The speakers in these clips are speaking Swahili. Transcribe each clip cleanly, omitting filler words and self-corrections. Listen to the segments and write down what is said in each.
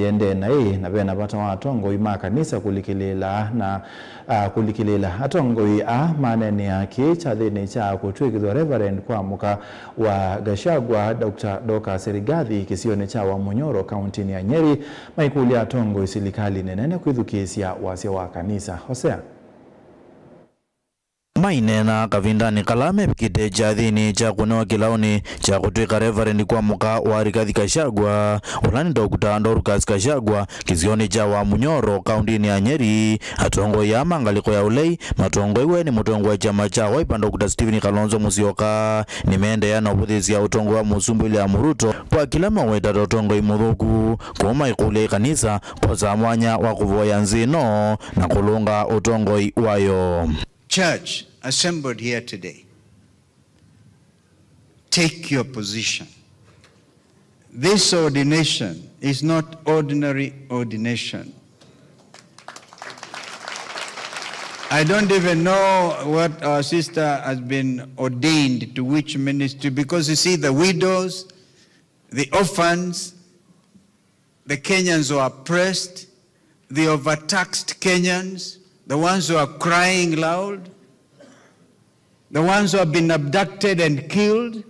yende na bena bata watongo ima kanisa kulikilela na kulikilela atongo manene yake chathini cha kutwikithwa Reverend kwa muka wa Gachagua Dr. Doka Serigathi kisione cha wa Munyoro kaunti ya Nyeri maikuli atongo isilikali nenene kwithukisia wasia wa kanisa. Hosea mainena kavindani kalame pikite chathini cha kunewa kilaoni cha kutwika Reverend kwa muka wa Rigathi Gachagua ulani Dr. Dorcas Gachagua kisioni cha wa Munyoro kaunti ya Nyeri atongo ya mangaliko ya ulei matongo iwe ni mutongo wa chama cha Wiper Dr. Stephen Kalonzo Musyoka ni mende ya nobuthisi ya utongo wa Musumbili ya Muruto kwa kila maweta dotongo imuthuku kuma ikule kanisa kwa zamwanya wa kuvoya nzino na kulunga utongo wayo. Church assembled here today, take your position. This ordination is not ordinary ordination. I don't even know what our sister has been ordained to which ministry, because you see the widows, the orphans, the Kenyans who are oppressed, the overtaxed Kenyans, the ones who are crying loud, the ones who have been abducted and killed.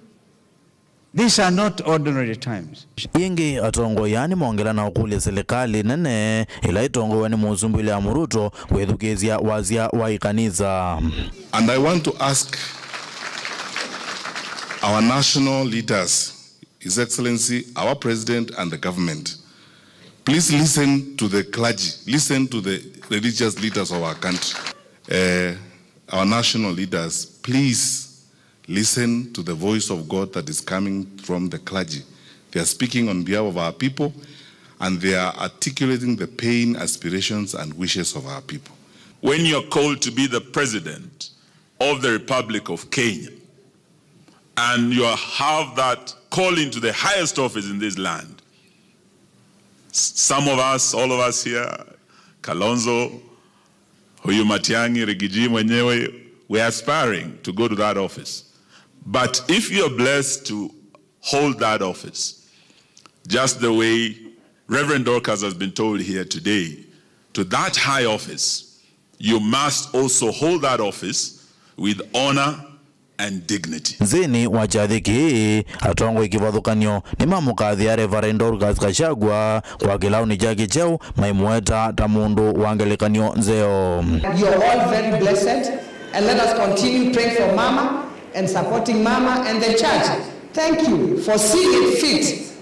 These are not ordinary times. Ingi atongo yani mongela na ukuli serikali nene ila itongo wani Musumbili ya Muruto kwethukizia wazia wa ikanisa. And I want to ask our national leaders, His Excellency, our President and the government, please listen to the clergy, listen to the religious leaders of our country. Our national leaders, please listen to the voice of God that is coming from the clergy. They are speaking on behalf of our people and they are articulating the pain, aspirations and wishes of our people. When you're called to be the president of the Republic of Kenya and you have that calling to the highest office in this land, some of us, all of us here, Kalonzo, Huyu Matiang'i, Rigiji mwenyewe, we are aspiring to go to that office. But if you're blessed to hold that office, just the way Reverend Dorcas has been told here today, to that high office, you must also hold that office with honor and dignity. Zini wachathiki atongo ikivadhukanyo ni mamukathi ya Reverend Dorcas Gachagua kwa kilauni jaki cheu maimueta tamundu wangelikanyo nzeo. You're all very blessed and let us continue praying for Mama and supporting Mama and the church. Thank you for seeing it fit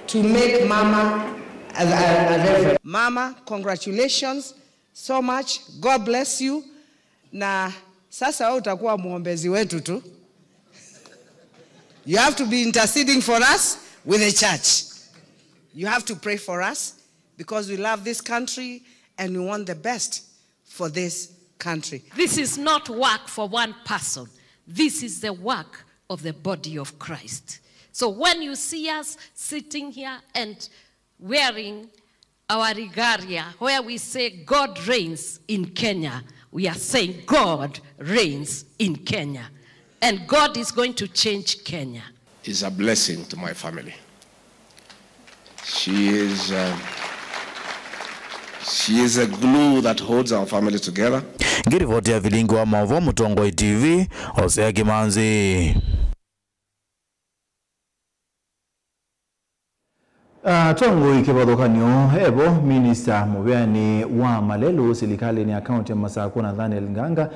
to make Mama a reverend. Mama, congratulations so much. God bless you. Na sasa wewe utakuwa muombezi wetu tu. You have to be interceding for us with the church. You have to pray for us because we love this country and we want the best for this country. This is not work for one person. This is the work of the body of Christ. So when you see us sitting here and wearing our regalia, where we say God reigns in Kenya, we are saying God reigns in Kenya. And God is going to change Kenya. Is a blessing to my family. She is a glue that holds our family together. Ngirivoti ya vilingu wa Mavu Mutongo TV, Hosea Kimanzi. Tongo ikibadhukanyo ebo minister mubiani wa malelu silikali ni akaunti ya Masakuna Daniel Nganga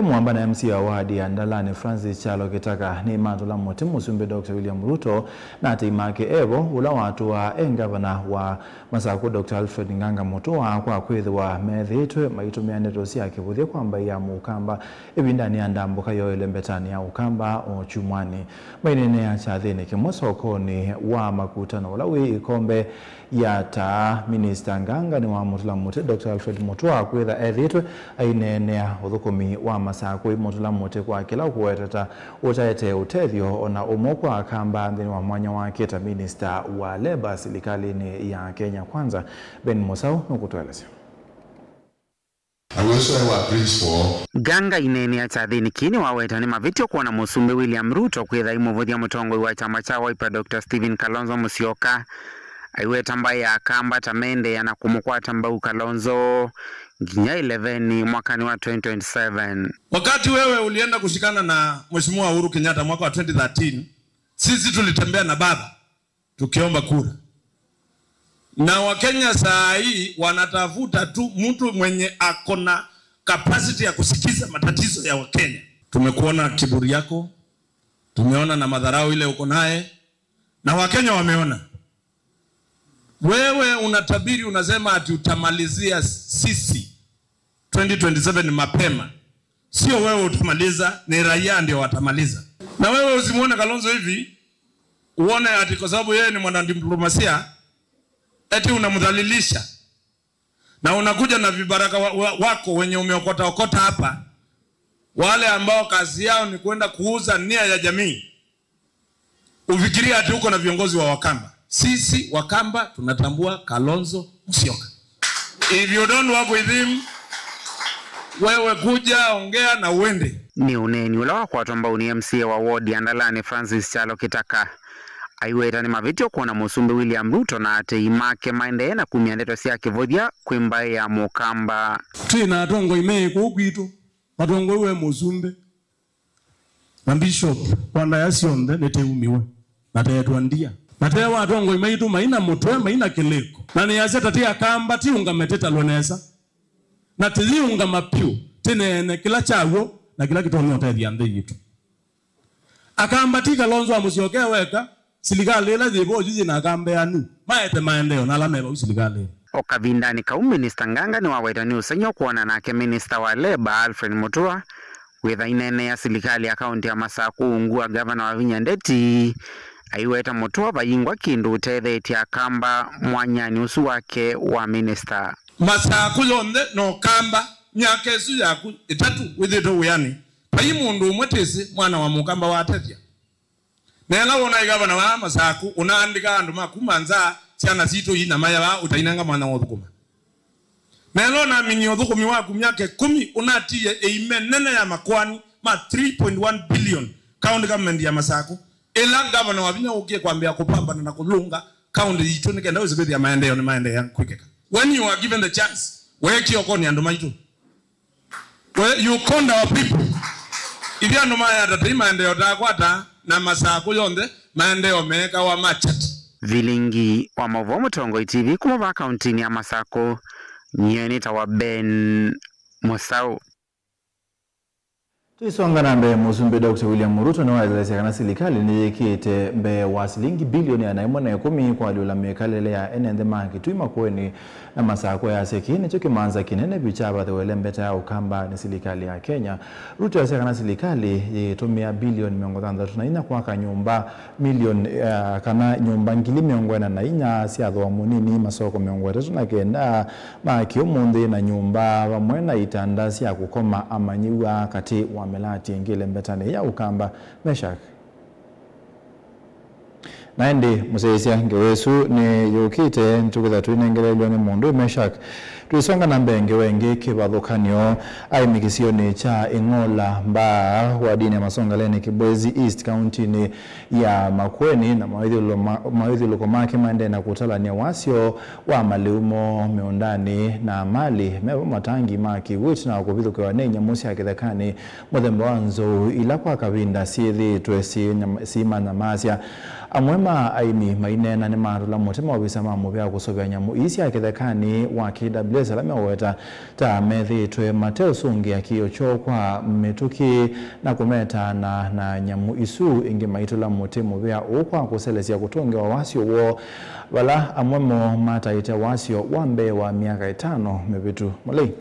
mwamba na MC wa wadi ya Ndalani Francis Chalo kitaka ni matula mote Musumbe Dr. William Ruto na timake ebo ula watu wa gavana wa Masaku Dr. Alfred Nganga Mutua kwa kwezi wa methitwe maitumia netosi ya kibuthi kwamba ya mukamba ebindani ya ndambuka yoele mbetani ya ukamba o chumwani mainene ya chathini kimosoko ni wa makutano ulawi ikombe ya ta minister Nganga ni wa mutula mote Dr. Alfred Mutua kweza ethitwe ainenea uthukumi wa Masaku mutula mote kwa kila kuwetata utaete utethio ona umokwa akamba ndini wa mwanya wa kita minister wa Labour silikali ni ya Kenya Kwanza Ben Musau nukutueleza. Nganga inene achathini kini waweta ni mavitio kuona Musumbe William Ruto kwetha imuvuthia mutongo wa chama cha Wiper Dr. Stephen Kalonzo Musyoka aiweta ambaye akamba tamende yanakumukwata Mbau Kalonzo nginya 11 mwakani wa 2027. Wakati wewe ulienda kushikana na Mheshimiwa Uhuru Kenyatta mwaka wa 2013, sisi tulitembea na baba tukiomba kura. Na Wakenya saa hii wanatafuta tu mtu mwenye akona capacity ya kusikiza matatizo ya Wakenya. Tumekuona kiburi yako, tumeona na madharau ile uko naye, na Wakenya wameona. Wewe unatabiri, unasema ati utamalizia sisi 2027 mapema. Sio wewe utamaliza, ni raia ndio watamaliza. Na wewe usimuone Kalonzo hivi uone ati kwa sababu yeye ni mwanadiplomasia eti unamdhalilisha. Na unakuja na vibaraka wako wenye umeokota hapa, wale ambao kazi yao ni kwenda kuuza nia ya jamii. Ufikiria ati uko na viongozi wa Wakamba. Sisi Wakamba tunatambua Kalonzo Musyoka. If you don't work with him, wewe kuja ongea na uende. Ni uneni ula wakwatu ambao ni MCA wa ward ya Ndalane Francis Chalo Kitaka aiweta ni mavitio kuona Musumbi William Ruto na ate imake maende na kumiandeto siya kivodya kwimba ya Mukamba. Tuna atongo imei kukwitu atongo iwe Musumbi na Bishop wanda yasionde nete umiwe nateetwa ndia natewa atongo imei tu maina mutwe maina kileko na ni yazeta tia kamba tiunga meteta lonesa na tiunga mapiu tinene kila chawo na kila kitonyo tethia yitu akamba tika Kalonzo wa Musyoka weka silikali la zibo jiji na kambe anu maete maendeleo na lameba usilikali. Okavindani ka Minister Nganga ni wawaita ni usenyo kuona nake Minister wa Labor Alfred Mutua wetha inene ya silikali ya kaunti ya Masaku ungua Governor wa Vinya Ndeti aiweta Mutua bayingwa kindu utethetie akamba mwanyani usu wake wa Minister. Masaku yonde no kamba nyakesu yaku itatu withito uyani payi mundu umwetesi mwana wa Mukamba wa atethia. Nela wona igavana wa Masaku unaandika andu makumanza ciana cito ina maya wa utainanga mwana wa thukuma. Nela na minyo thukumi waku myake 10 unatie nene ya makwani ma 3.1 billion county government ya Masaku. Ela governor wa Vinya ukie kwambia kupambana na kulunga county yitu nikenda uzibethi ya maendeleo ni maendeleo kwikeka. When you are given the chance, weki okoni andu maitu. You conda our people. Ivi andu maya tati maendeleo takwata na Masaku yonde maendeleo meka wa machat. Vilingi wa Mavomo Tongo TV kumova kauntini ya Masaku nyeni tawa Ben Musau. Tuisonga na mbe Musumbi Dr. William Ruto na waelezea kana serikali ni yekite mbe wa shilingi bilioni ya 110 kwa aliola mekalele ya enende maki tuima kweni na Masaku ya sekine choki manza kinene bichaba the welembeta ya Ukamba ni serikali ya Kenya. Ruto ya kana serikali yetumia bilioni 134 kwa kanyumba milioni kana nyumba ngili 104 siadho munini masoko 309 maki omunde na nyumba bamwena itanda sia kukoma amanyiwa kati wa melati ngile mbetane ya Ukamba Meshak. Naende musesia ngewesu ni yukite ntukitha tuinengelelwa ni mundu Meshak. Tuisonga na mbenge wenge kibadhukanyo aimikisio ni cha Ingola mba wa dini ya Masongaleni Kibwezi East County ni ya Makueni na mawidhi lukomaki maende na kutala ni wasio wa maliumo meondani na mali mebo matangi maki wich na wakubithu kwa nenya musi ya kithekani mwethemba wanzo ila kwa kavinda sithi tuesi sima na masya amwema aini mainena ni marula mutema wabisa mamuvya kusobya nyamu isi ya kithekani wa KW salame weta ta methi twe Mateo Sungi akiyocho kwa metuki na kumeta na nyamu isu ingi maitula mutemu vya ukwa kuselesia kutungi wa wasio wo wala amwemo mata ite wasio wambe wa miaka 5 mevitu mulei.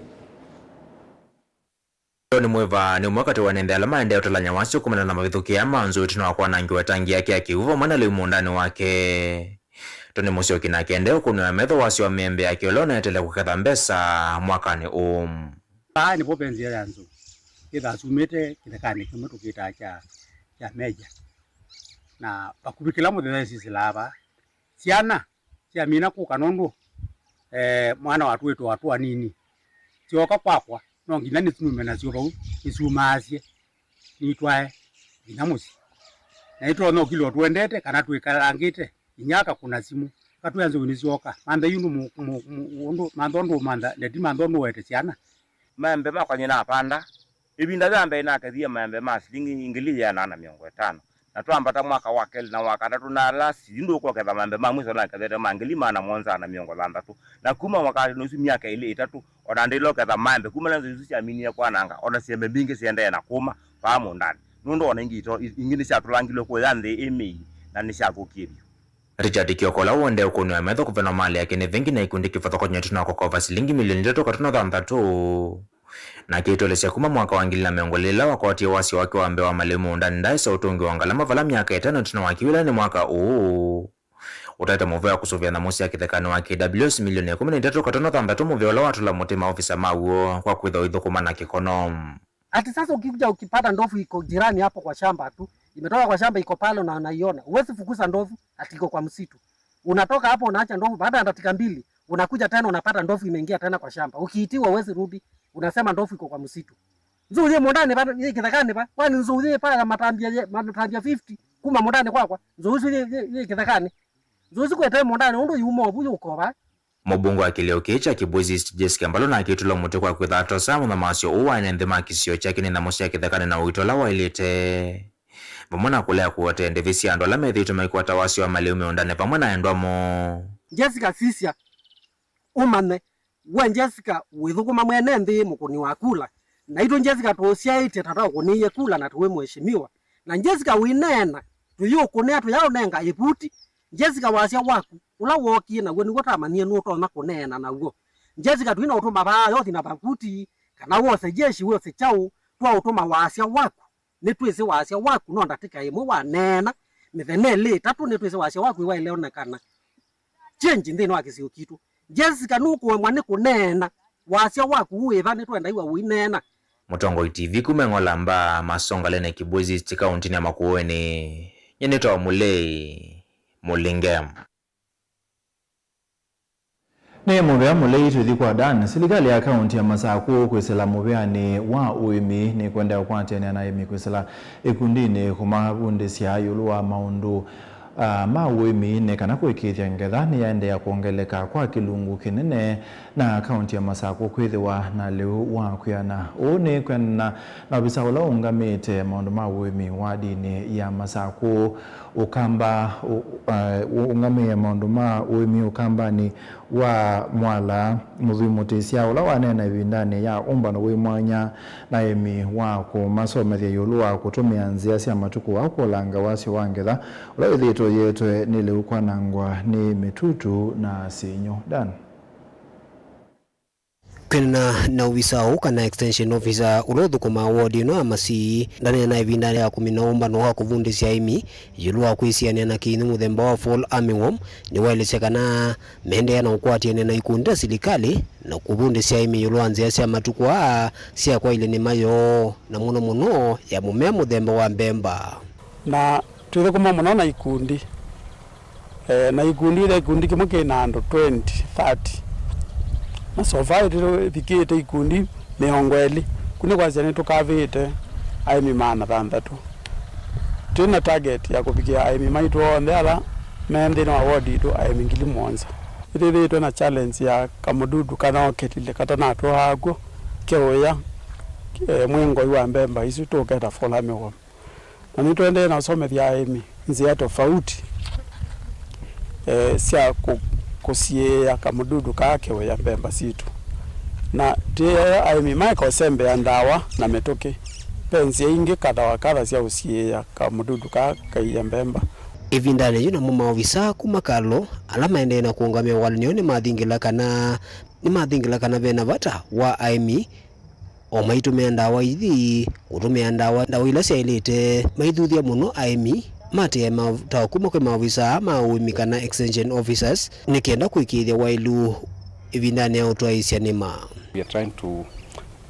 Ni mweva ni mwakati wanendela maendeo talanya wasio kumana na mavithuki ya manzo tunawakuwa nangi watangi yake akiuva mwana liumu ndani wake. Toni Musyoki na kendeo kunuwa metho wasio wa miembe ya kiolona yatele kukatha mbesa mwakani ni popenzi ya yanzu. Itha sumete kithekani kimutu kita cha meja. Na pakubikila muthitha sisi lava. Siana, sia mina kukanondu. Mwana watu wetu watu nini. Sioka kwakwa. No ngina ni tunume na sioka isumaasye. Nitwae inamusi. Na ito no kilo tuendete kana tuikarangite. Inyaka kuna simu katuanze unisioka manda yunu mu mandondo manda ndeti mandondo wete ciana maembe makwanye na panda ibinda zambe na kathia maembe masilingi ingili ya 850 na twambata mwaka wa keli na wakata tunala sindo kwa kadha maembe mamwiso na kadha mangili mana monza na miongo landatu na kuma wakati nusu miaka ile itatu onandilo kadha maembe kuma lanzo yusu aminia kwa nanga ona siembe bingi siende na kuma pamo ndani nundo onengito ingini cyatulangilo ko yande emi na nishakukirio Richard Kiokola wonde ukunu ya metho kuvena mali yake ni vingi na ikundi kifatho kwenye tunako kwa silingi milioni 3.3 na kitolesya kuma mwaka wa 2020 wakati wasi wake waambe wa malimu ndani ndai sa utungi wangalama vala miaka 5 tunawakiwila ni mwaka huu utata muvea kusuvia na musi ya kithekani wa KWS milioni 13.3 muvea la watu la mutima ofisa mauo kwa kuidha idho kumana kikonom. Ati sasa ukikuja ukipata ndovu iko jirani hapo kwa shamba tu, imetoka kwa shamba iko pale na unaiona. Uwezi fukuza ndovu ati iko kwa msitu. Unatoka hapo unaacha ndovu baada ya dakika 2 unakuja tena unapata ndovu imeingia tena kwa shamba. Ukiitiwa uwezi rudi, unasema ndovu iko kwa msitu. Nzuye mondani bado yeye kithakani ba. Kwani nzuye pale matambia 50 kuma mondani kwa. Nzuye yeye kithakani. Nzuye kwete mondani ndo yumo buyo uko ba. Mobungu akileo kecha kibuzi Jessica ambalo na kitulo mute kwa kwithato samu na masio uwa inendema kisio chake ni na musi ya kithakani na uitola wa ilete. Vamona kulea kuwote ndevisi ando la methitu maikuwa wasi wa mali umeundane vamona endomo. Jessica Sisia umane we Jessica withukuma mwene nthi mukuni wa kula na ito Jessica tosia ite tata kuniye kula na tuwe mheshimiwa na Jessica winena tuyo kunea tuyaonenga iputi Jessica wasia waku ula woki na weni wotamanie nuto na kunena na ugo Jessica tuina utuma ba yothi na bakuti kana wose jeshi wose chau twa utuma wasia waku netwese wasia waku no ndatika imwe wanena mithenele tatu netwese wasia waku iwa ileonekana change ndino akisio kitu Jessica nuko mwane kunena wasia waku uweva netwenda iwa winena Mutongo TV kumengola mba masonga lene kibuzi chikaunti ya Makueni yenetwa Mulei Mulingem. Ni muvea mulei tuthikwa dan silikali ya kaunti ya Masaku kwesela muvea ni wa uimi ni kwenda kwante ni anaimi kwesela ikundini kumabundi siya yuluwa maundu mauimi ne kana kwikithia ngethani yaende ya kuongeleka kwa kilungu kinene na kaunti ya Masaku kwithiwa na leo wa kuyana one kwena na bisa ula ungamite maundu mauimi wa dini ya Masaku ukamba ungamia maundu mauimi ukamba ni wa mwala muvimutisia ula wanena ibindani ya umbano wimwanya na emi wako masomethia yuluwa kutumia nzia cia matuku wako langa wasi wangetha ula ithito yetwe nile ukwanangwa ni mitutu na sinyo dan Kena na ofisa kana extension officer urodhu kuma wodi no amasi ndani na ibindani ya kuminaomba no ha kuvundisia imi yulwa kuisiania na kinu muthemba wa fall armyworm ni waelese kana mende na ukwati na ikunda silikali na kuvundisia imi yulwa nzia cia matukwa cia kwa ile ni mayo na muno ya mumea muthemba wa mbemba na tuwe kuma muno na ikundi na ikundi kimwe kina ando 20 30 na so far vikite ikundi mihongweli kune kwazia ni tukavite aimi mana thanthatu tuna target ya kufikia aimi maitu onthe ala mendini wa wodi itu aimi 1000 itithitwe na challenge ya kamududu kana oketile katana to hago keoya mwengo wa mbemba isu tuketa fola mewo na nitwende na somethia aimi nzia tofauti sia kusiea kamududu kake wa mbemba situ na tia aimi Michael sembe ya ndawa na metoke penzi ingi kada wakala sia usiea kamududu kake ya mbemba ivindane yuna muma ofisa kumakalo alama ende na kuungamia walinione madhingila kana vena vata wa aimi o maitumia ndawa ithi utumia ndawa ila cia ilite maithuthia muno aimi mate mavutao kuma kwa maofisa mauimikana extension officers nikienda kuikithia wailu ivindani ya utwaisya nima. We are trying to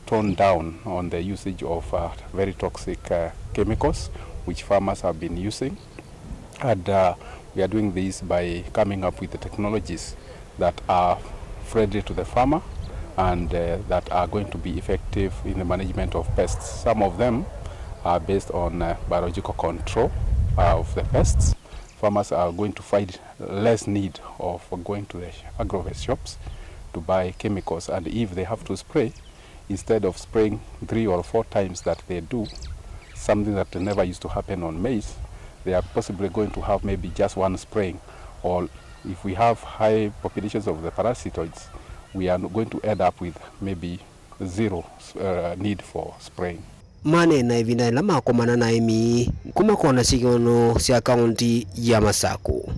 tone down on the usage of very toxic chemicals which farmers have been using, and we are doing this by coming up with the technologies that are friendly to the farmer and that are going to be effective in the management of pests. Some of them are based on biological control of the pests. farmers are going to find less need of going to the agrovet shops to buy chemicals, and if they have to spray, instead of spraying 3 or 4 times that they do, something that never used to happen on maize, they are possibly going to have maybe just 1 spraying. Or if we have high populations of the parasitoids, we are going to end up with maybe 0 need for spraying. Mane na ivinda ila makomana na imi kumakona sigono sia kaunti ya Masaku.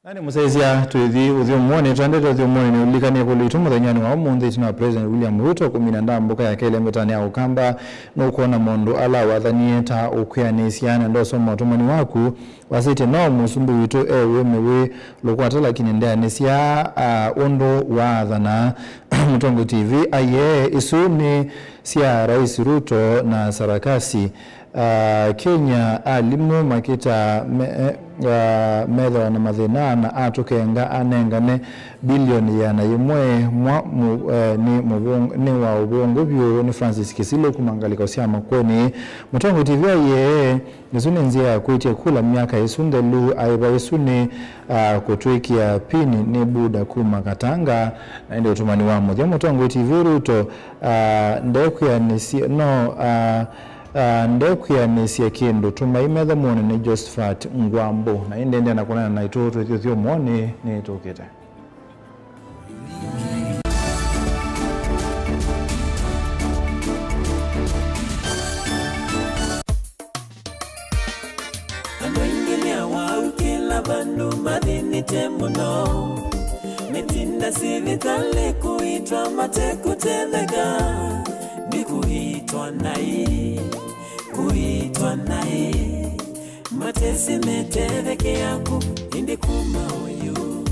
Nani musaizia tuithi uthiomone twandete uthiomone ni ulikanie kulitu muthenyani wa umuthi tina President William Ruto kuminanda mbuka ya kele mbetani ya ukamba no kuona mondo ala wathanie ta ukwianisiana ndo soma utumani waku wasite no musumbu witu ewe mewe lokwatala kinendeanisia ondo wathana Mutongo TV aye isu ni sia Rais Ruto na sarakasi Kenya alimu makita medha na mathina na atukenga anengane bilioni ya na yimwe ni wa ubongo bio ni Francis Kisilo kumangalika usiama kweni Mutongo TV ye nizune nzia kuitia kula miaka isundelu aiba isuni kutuikia pini ni buda kumakatanga na ende utumani wa mudhi Mutongo TV Ruto ndekuya nisi no ndekuya nisi kindu tumaimetha muone ni Josephat Ngwambo na ende na kuna na itoto thio muone ni tokete Bandu madini temuno Metinda sivitale kuitwa mate kutelega Ni kuitwa nai Matesi metereke yaku indi kumaoyu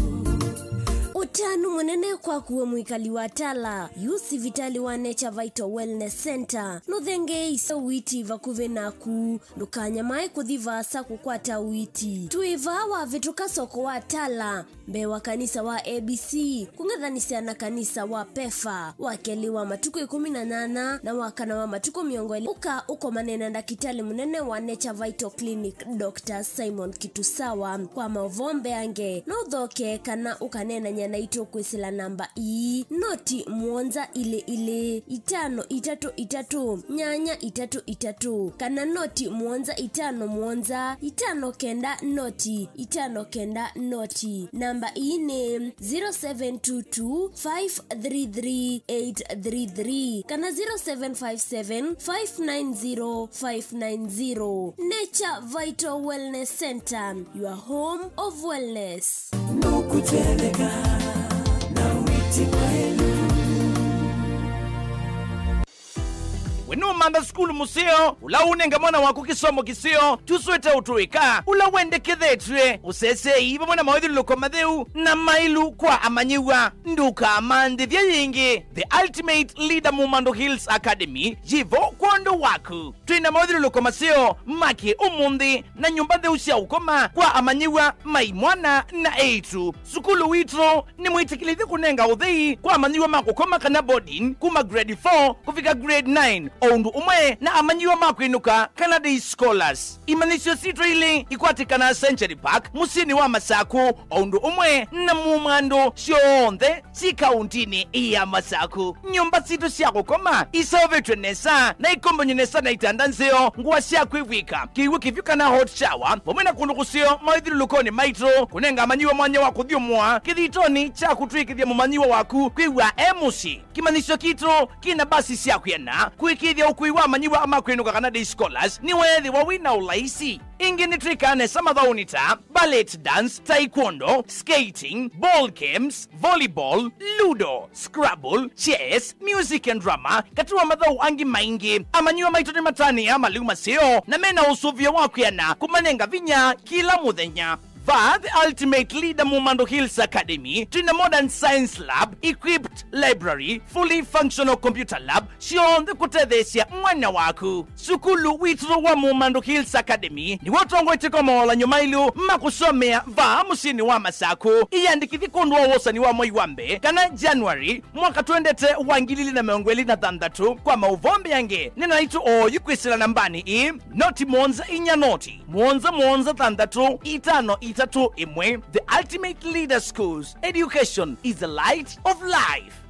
Utanu mwenene kwa kuwe mwikali wa tala Yusi vitali wa Nature Vital Wellness Center Nuthenge isa witi vakuve naku Nukanya mai kuthiva asa kukwata witi Tuiva wa vituka soko wa tala Mbewa kanisa wa ABC Kungathanisia na kanisa wa PEFA Wakeli wa matuko 18 na wakana wa matuko miongoli uko manena ndakitali munene wa Nature Vital Clinic Dr. Simon Kitusawa Kwa mauvombe ange Nuthoke kana ukanena nyana ito kwesila namba noti mwonza ile 533 nyanya 33 kana noti mwonza 5 mwonza 5 kenda noti 5 kenda noti namba ne 0722533833 kana 0757590590 Nature Vital Wellness Center, your home of wellness. Nukuteleka na witi kwelu Wenu manda skulu museo, ula unenga mwana waku kisomo kisio, tuswete utuika, ula wende kithetwe, usese iba mwana mawedhi loko madheu, na mailu kwa amanyiwa, nduka amandi vya yingi, the ultimate leader Mumando Hills Academy, jivo kondo waku. Tuina mawedhi loko maseo, maki umundi, na nyumbade usia ukoma, kwa amanyiwa, maimwana na eitu. Sukulu witro, ni mwitikilithi kunenga udhei, kwa amanyiwa makukoma kana boarding, kuma grade 4, kufika grade 9, Oundu umwe na amanyiwa makwinuka Canada Scholars. Imanisyo sitro ili ikwatikana Century Park, musini wa Masaku, Oundu umwe na Mumando Shionde, si kauntini iya Masaku. Nyumba sito siya kukoma, isaovetwe nesa, na ikombo nyenesa na itandanseo, nguwa siya kuivika. Kiwi kifika na hot shower, wamena kulukusio, maidhiru lukoni maitro, kunenga amanyiwa mwanya waku dhiyo mwa, kithitoni, cha kutuiki dhiyo mumanyiwa waku, kuiwa emusi. Kimanisyo kitro, kina basi siya kuyana, kuikithia ukuiwa amanyiwa ama kwinuka Canada Scholars, ni wethi wawina ulaisi. Ingi ni trikane samadhaunita, ballet dance, taekwondo, skating, ball games, volleyball, ludo, scrabble, chess, music and drama, katuwa madhau angi maingi, amanyiwa maitoni matani ama liuma seo, na mena usuvio wakuyana, kumanenga vinya kila muthenya. va the ultimate leader Mumando Hills Academy to a modern science lab, equipped library, fully functional computer lab, shionde kutethesia mwana waku. Sukulu witro wa Mumando Hills Academy ni watongo itiko mola nyumailu makusomea va musini wa Masaku iyandikithi kundwa wosani wa Moiwambe kana January mwaka 2023 kwa mauvombe yange ninaitu yukwisila nambani noti monza inya noti monza thandatu itano itatu imwe. The ultimate leader schools. Education is the light of life.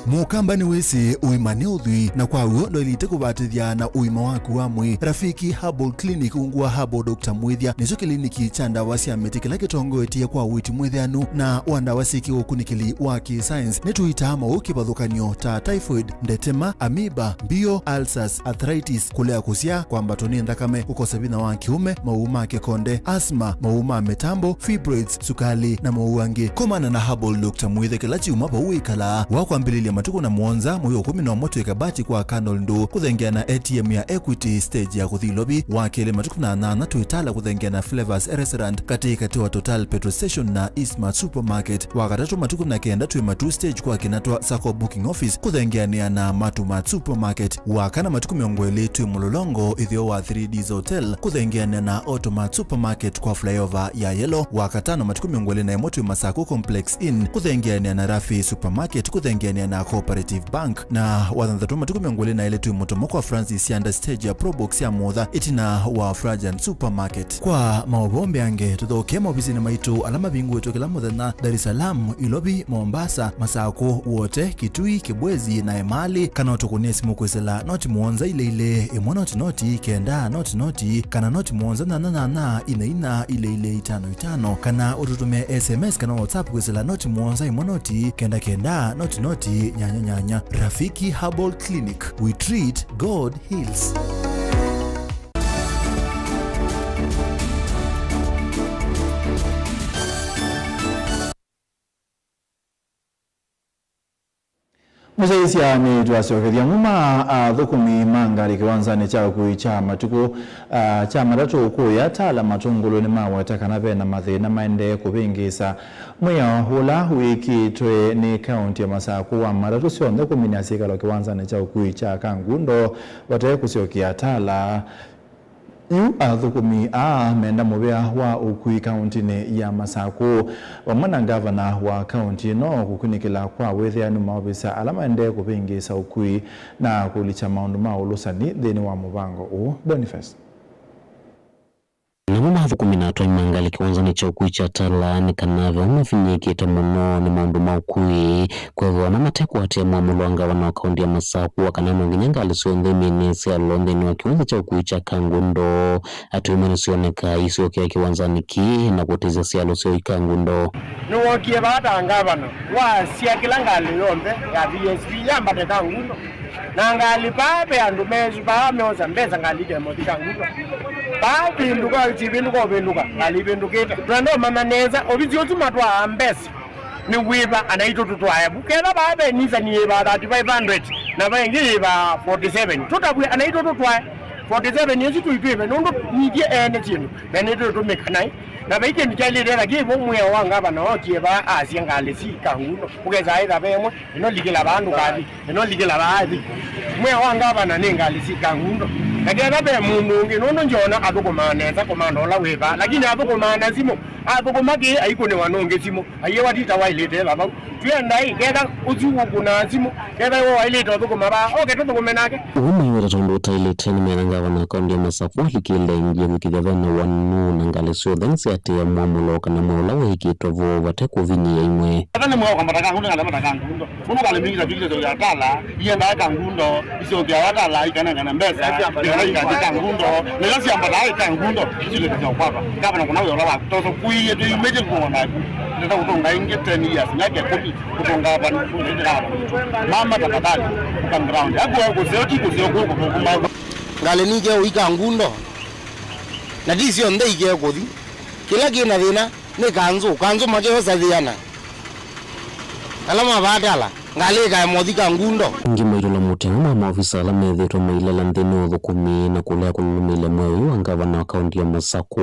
Mukambani wese uimane udhui na kwa uondo ilite kubatithia na uima waku wa mwi. Rafiki Herbal Clinic ungua Herbal Dr. Mwithia nicho kliniki cha ndawa cia miti kila kitongo etie kwa witi mwithianu na wandawa siki ukunikili wa ki-science nituita mauki bathukanio ta typhoid, ndetema, amoeba, bio, ulcers, arthritis, kulea kusia kwa mbatoni ndakame, ukosebina wa kiume, mauma kekonde, asthma, mauma metambo, fibroids, sukali na mauangi. Komana na Herbal Dr. Mwithia kila chiuma pa uikala wakwambililia matuku na mwonza muyo 11 ikabati kwa Canol Ndu kuthengia na ATM ya Equity stage ya kuthilobi wakele matuku na nana tuitala kuthengia na Flavors Restaurant katikati wa Total Petrol Station na Eastmart Supermarket. Wakatatu matuku na kenda tuwe matu stage kwa kinatwa Sako Booking Office kuthengia na Matumat Supermarket. Wakana matuku miongweli tuwe mulolongo ithio wa 3Ds Hotel kuthengia na Automat Supermarket kwa flyover ya Yellow. Wakatano matuku miongweli na emotu Masako Complex Inn kuthengia na Rafi Supermarket kuthengia na Cooperative Bank. Na wathanthatu matuku miongweli na ile tuwe mutomoko wa Francis Yanda stage ya Probox ya Motha itina wa Frajan Supermarket. Kwa maobombe yange tuthoke maofisi na maitu alama bingu wetu kila muthenya Dar es Salaam, Ilobi, Mombasa, Masako, wote Kitui, Kibwezi na Emali. Kana utukunie simu kwesela noti muonza ile imwa noti kenda noti kana noti muonza na ina ile 55. Kana ututume SMS kana WhatsApp kwesela noti muonza imwa noti kenda noti nyanya. Rafiki Herbal Clinic, we treat, God heals. Musaisia ni tuwasiokedia muma dhukumi mangari kiwanzani chao kuicha matuku cha matatu kuya tala matungulu ni maweta kanabe na mathina maende kubingisa mwiyo hula wiki twe ni kaunti ya Masaku wa matatu sionde kuminyasika lo kiwanzani chao kuicha Kangundo wate kusiokia tala dhukumi menda mubea wa ukui kaunti ya Masaku wamana gavana wa kaunti no kukunikila kwa wethianu maobisa alama ende kupingisa ukui na kulicha maundu maulusani thini wa mubango Boniface. Na mama dhukumi na atoa imangali kiwanzani cha ukui cha tala ni kanave umafinyikita muno ni maundu maukui kwa hivyo wana mateku watia muamuluanga wana kaundi ya Masaku wakanano nginyanga alisuonde minesi alonde ni wa kiwanza cha ukui cha Kangundo atuimani sioneka isi okia kiwanzani ki na kutizia sialo sio Kangundo nuwakie baada angavana wa siakilangali yombe ya VSP yambate Kangundo na ngali pape andumezu pameoza mbeza ngali kemoti Kangundo pinduka chipinduka alipindukita twendo mamaneza obiziotu matwa ambesi ni wiba anaito tutwaye bukera babe niza niba 3500 na baingi ba 47 tutabwe anaito tutwaye 47 yezi tuipibe nondo nidie ene chino benito tumekanai na baike ndikalira gibo muya wanga bana okieba asiangale si Kangundo ugeza aida bemwe ino ligela bandu kadi ino ligela baadhi muya wanga bana ningali si Kangundo kagera be mundu nginono njona adukumaneza komando la weba lakini adukumana simo adukumage ayiko ne wanonge simo ayewa dita wailete baba tuyenda igeda ujuwo kuna simo geda wo wailete adukumaba okay tudukumenake umayiwera tondo tailete ni menanga wana kaundi ya Masaku likile ingie wikigavana wanu nangale so thansi ate ya muamulo kana mola wikitovo wateku vinyi ya imwe atane mwa kwa Kangundo ngale Kangundo uno kale mingi za vikile ya tala yenda Kangundo iso kya watala ikana mbesa Kangundo nilasi ambala Kangundo chile kwa papa kama kuna yo la toso kuiye tu imeje kuona ndio kutonga inge 10 years nyake kutonga bana mama tafadhali come ground hapo kuzio kuko ngale nige ui Kangundo na disio ndege kodi kila kina thina ni kanzu make osathiana alama badala ngalika modika ngundo ngimaitula mutengo ma maofisa ala methitwo mailala nthini uthukumi na kulea kulumile mwewi wa ngavana wa kaunti ya Masaku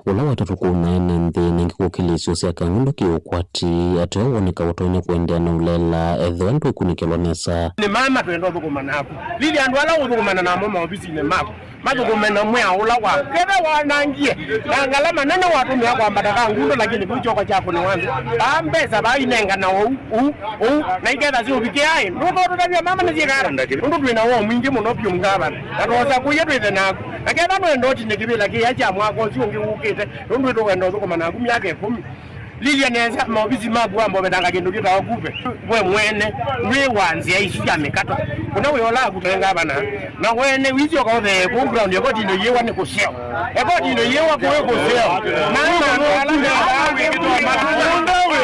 ula watatu kunaene nthini ngikukilisio cia kangundo kiukwati ateo woneka utonya kuendea na ulela etho andu ikunikelwa nesa ni mama twendo thukuma naku lili andu ala uthukumana namo maofisi ni mako mathukumena mwe aula wa kebe wanangie na ngalama nene watumia kwa mbadaka ngundo lakini kuchoko chako ni wanzu ambesa bainenga na na iketha sio bikiai nduko tutavya mama ni jigara ndu twina wo mwingi muno pyo mngabana atoza kuye twithe naku aketha no ndo chine kibila ki acha mwako sio ngiukite ndu twendo thukumana naku miaka 10 Lilia neza maofisi magu ambo betanga kindu kita okupe we mwene we wanzia isu ya mekato kuna we ola kutenga bana na wene wizo ko the background yako dino yewa ni kuseo eko dino yewa ko kuseo na ala na kitu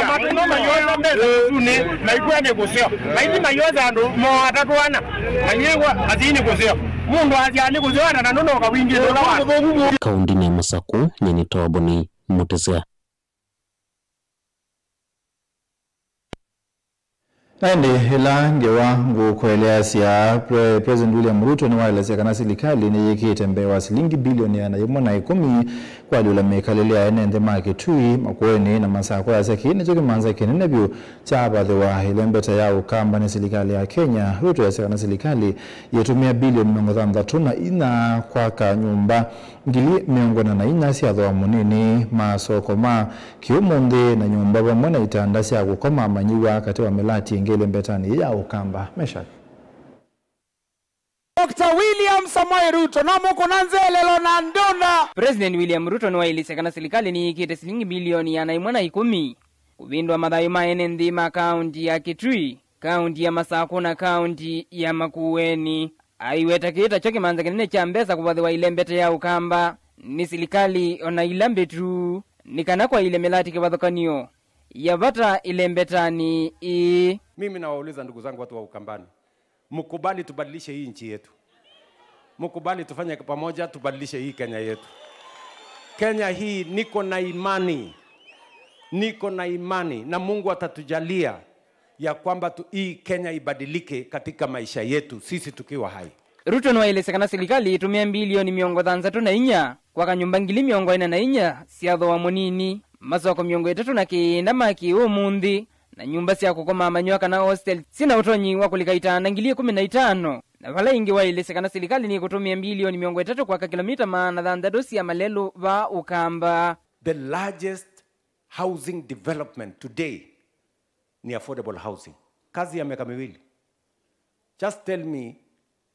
matunda mayoza mbele tune na ikwene kuseo maiti mayoza ndo mo atatu ana na yewa azini kuseo mundu azali kuseo na nono ka wingi dola wa kaunti ya Masaku nyeni toboni mutesea Nandi ila ngewa ngukwelea siya President William Ruto ni waelezea kana serikali ni yikite mbewa shilingi bilioni ya na 10 kwa lula mekalelea enende make tui makweni na masako ya sekini choki manza kini nebyu chabadhi wa ilembeta ya ukamba ni serikali ya Kenya. Ruto ya kana serikali yetumia bilioni 33 kwa kanyumba ngili miongona na ina siya dhawa munini masoko ma kiumunde na nyumba wa mwena itanda siya kukoma manyiwa kati wa melati ngele mbetani ya ukamba mesha Dr. William Samoei Ruto na muko nanzelelo na ndona President William Ruto ni wailise kana serikali ni ikite shilingi bilioni ya 10 kubindwa madhayo maene ndima kaunti ya Kitui, kaunti ya Masaku na kaunti ya Makueni. Aiweta kita choki manza kinene cha mbesa kubadhi wa ilembete ya ukamba ni serikali ona ilambe tu nikana kwa ile melati kibadhokanio yabata ilembetani Mimi nawauliza ndugu zangu watu wa Ukambani, mkubali tubadilishe hii nchi yetu. Mkubali tufanye pamoja tubadilishe hii Kenya yetu. Kenya hii niko na imani na Mungu atatujalia ya kwamba hii Kenya ibadilike katika maisha yetu sisi tukiwa hai. Ruto nwailese kana serikali itumia bilioni 34 kwa kanyumba ngili 44 siatho wa munini masoko 3 na kienda maki umundi na nyumba cia kukoma manyoa kana hostel sina utonyi wa kulikaita na ngili 15 na vala ingi wailese kana serikali ni kutumia bilioni 3 kwa kilomita maana dhandadosi ya malelo va ukamba. The largest housing development today ni affordable housing. Kazi ya miaka 2. Just tell me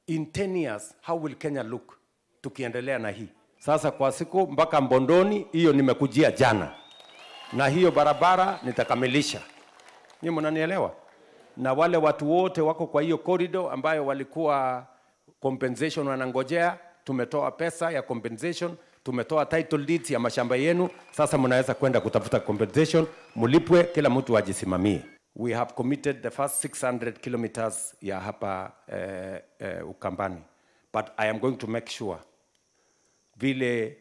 in 10 years how will Kenya look tukiendelea na hii. Sasa kwa siku mpaka Mbondoni hiyo nimekujia jana. Na hiyo barabara nitakamilisha. Nyinyi mnanielewa? Na wale watu wote wako kwa hiyo corridor ambayo walikuwa compensation wanangojea, tumetoa pesa ya compensation, tumetoa title deeds ya mashamba yenu, sasa mnaweza kwenda kutafuta compensation, mulipwe, kila mtu ajisimamie. We have committed the first 600 kilometers ya hapa Ukambani, but I am going to make sure vile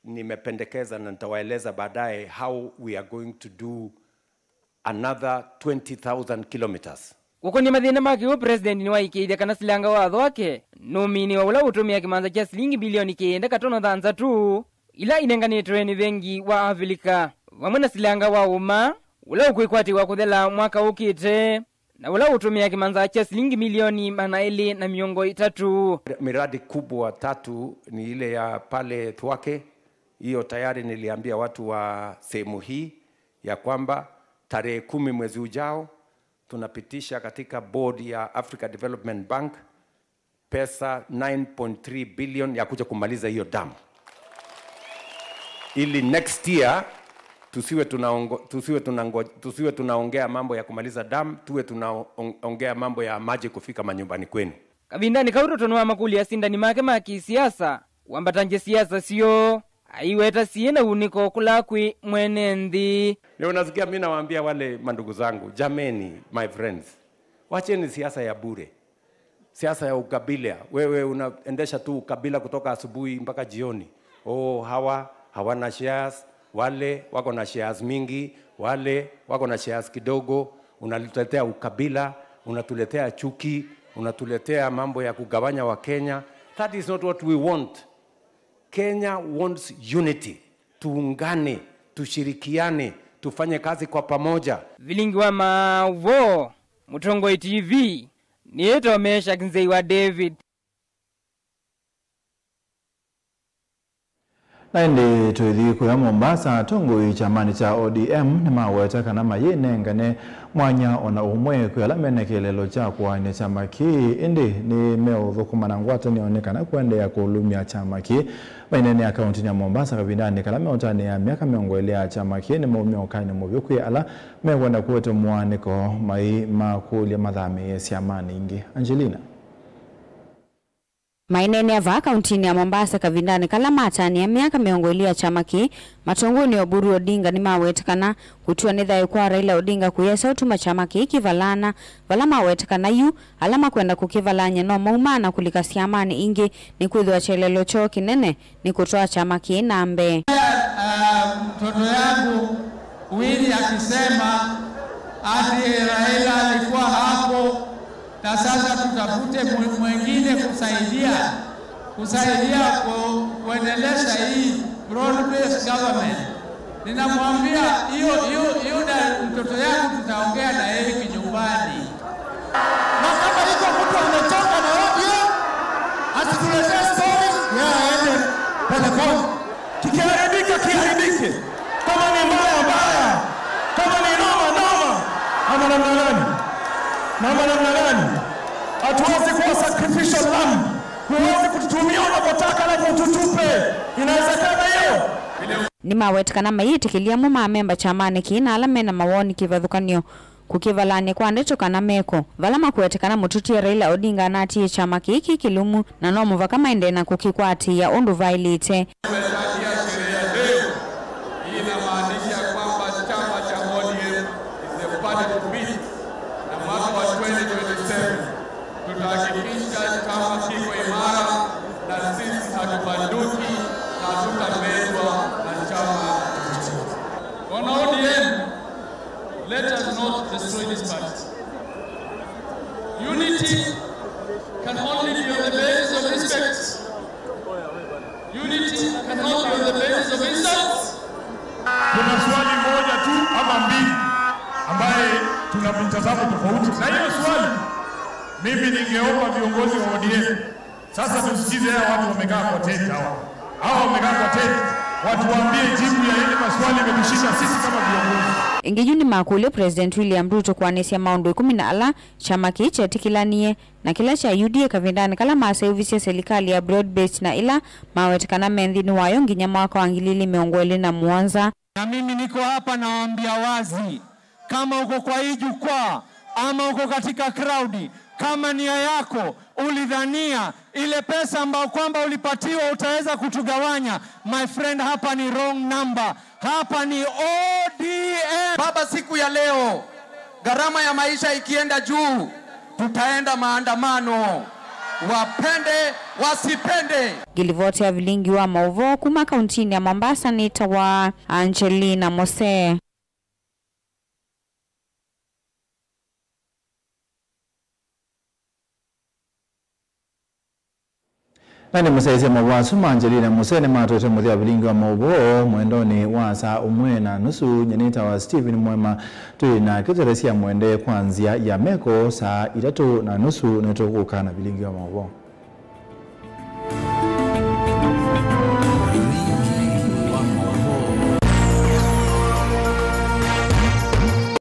nimependekeza na nitawaeleza baadaye how we are going to do another 20,000 kilometers. Uko ni mathina maki u president ni waikiithia kana silanga watho wake nomini wa ula utumia kimanza cha shilingi bilioni 9.3 ila inenganitwe ni vengi wa Afrika wamwe na silanga wa uma ula ukwikwati wa kuthela mwaka ukite na ula utumia kimanza cha shilingi milioni 203. Miradi kubwa 3 ni ile ya pale Thwake. Hiyo tayari niliambia watu wa sehemu hii ya kwamba tarehe 10 mwezi ujao tunapitisha katika board ya Africa Development Bank pesa 9.3 billion ya kuja kumaliza hiyo dam. Ili next year tusiwe tunaongea mambo ya kumaliza dam, tuwe tunaongea mambo ya maji kufika manyumbani kwenu. Kabindani Ruto nwa makuli ya sindani make maki siasa wambatanje siasa sio aiweta siena uniko kulakwi mwenendi. Leo unasikia mimi nawaambia wale mandugu zangu, jameni my friends, wacheni siasa ya bure. Siasa ya ukabila. Wewe unaendesha tu ukabila kutoka asubuhi mpaka jioni. Hawana shares, wale wako na shares mingi, wale wako na shares kidogo, unatuletea ukabila, unatuletea chuki, unatuletea mambo ya kugawanya wa Kenya. That is not what we want. Kenya wants unity. Tuungane, tushirikiane, tufanye kazi kwa pamoja. Vilingi wa Mavo, Mutongoi TV, nieto Mesha Kinzei wa David. Naende tuithi kuya Mombasa Tongoi chamani cha ODM nimaweta kana mayenengane mwanya ona umwe kuyala menekelo cha kwa chama ki indi ni meuthukumana ngwata nionekana kuendea kulumia chama ki mainene akaunti ya Mombasa kabindani kala meotani ya miaka miongo ya chama ki ni mumio kaine mubyo ala mewenda kuweta mwaniko mai makuli madhami siamani ingi. Angelina mainene ava akaunti ya Mombasa kavindani kala matani ya miaka miongo ya chama ki matongoni Oburu Odinga ni mawetekana kutua nithayo kwa Raila Odinga kuyesa utuma chama ki kivalana vala mawetekana yu alama kwenda kukivalanya no maumana kulika siamani ingi ni kwithwa chelelo cho kinene ni kutoa chama ki nambe. Mtoto yangu Wili akisema ati Raila alikuwa hapo na sasa tutafute mwingine kusaidia kuendelesha hii broad-based government. Ninamwambia hiyo na mtoto yangu tutaongea na yeye kinyumbani. Na kama iko mtu ametoka na wapi asituletee story ya aende polepole. Kiharibike. Kama ni mbaya. Kama ni noma. Ama namna gani? Hatuwezi kuwa sacrificial lamb. Huwezi kututumia unapotaka na kututupe. Inawezekana hiyo? Ni mawetekana mayitikilia mu mamemba chamani kina alame na mawoni kivathukanio kukivalani kwa ndeto kana meko vala makuwetekana mututi ya Raila Odinga nati chama kiki kilumu na no muvaka maende na kukikwati ya undu vailite. Tutahakikisha chama kiko imara na sisi hatubanduki na tutamezwa na chama. On ODM, let us not destroy this party. Unity can only be on the basis of respect. Unity cannot be on the basis of insults. Kuna swali moja tu ama mbili ambaye tuna mtazamo tofauti. Na hiyo swali mimi ningeomba viongozi wa ODM sasa tusikize hao watu wamekaa kwa tent hao wamekaa kwa tent watuambie jibu ya ile maswali yametushinda sisi kama viongozi. Ingijuni makule President William Ruto kwanesia maundu 10 chama kiche tikilanie na kila cha UDA kavindani kala maasevisi ya serikali ya broad based na ila mawetekana mendhini wayo nginya mwaka wa 2021. Na mimi niko hapa nawaambia wazi, kama uko kwa hii jukwaa ama uko katika crowd, kama nia yako ulidhania ile pesa ambayo kwamba ulipatiwa utaweza kutugawanya, my friend, hapa ni wrong number. Hapa ni ODM. Baba, siku ya leo gharama ya maisha ikienda juu, tutaenda maandamano, wapende wasipende. Gilivote ya vilingi wa Mavo kuma kauntini ya Mombasa ni tawa Angelina Mose. Nani musaize mawasu Angelina Musene matote muthia bilingi wa Mavo mwendoni wa saa umwe na nusu nyenita wa Stephen Mwema tuina kiteresia mwende kwanzia ya meko saa 3:30 netukuka na bilingi wa Mavo.